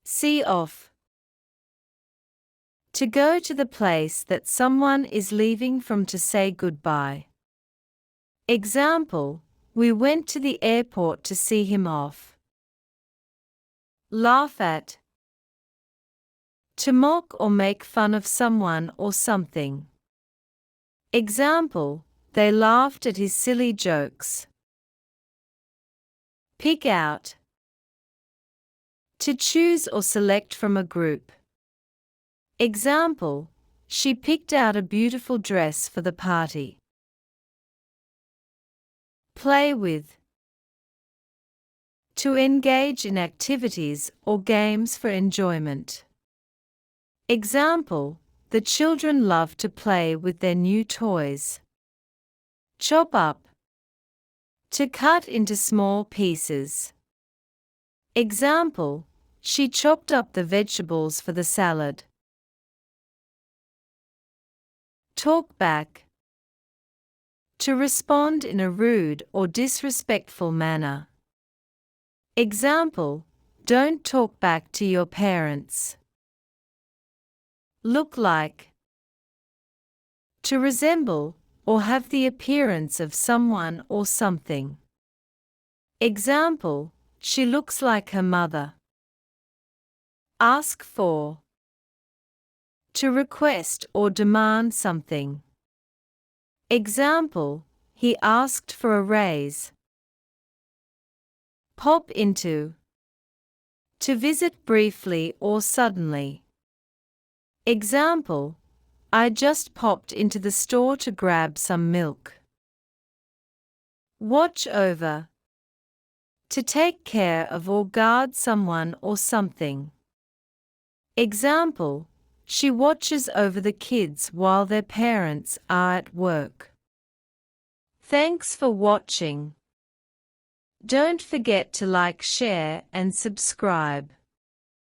See off. To go to the place that someone is leaving from to say goodbye. Example, we went to the airport to see him off. Laugh at. To mock or make fun of someone or something. Example, they laughed at his silly jokes. Pick out. To choose or select from a group. Example, she picked out a beautiful dress for the party. Play with. To engage in activities or games for enjoyment. Example, the children love to play with their new toys. Chop up. To cut into small pieces. Example, she chopped up the vegetables for the salad. Talk back. To respond in a rude or disrespectful manner. Example, don't talk back to your parents. Look like. To resemble or have the appearance of someone or something. Example, she looks like her mother. Ask for. To request or demand something. Example, he asked for a raise. Pop into. To visit briefly or suddenly. Example, I just popped into the store to grab some milk. Watch over. To take care of or guard someone or something. Example, she watches over the kids while their parents are at work. Thanks for watching. Don't forget to like, share, and subscribe.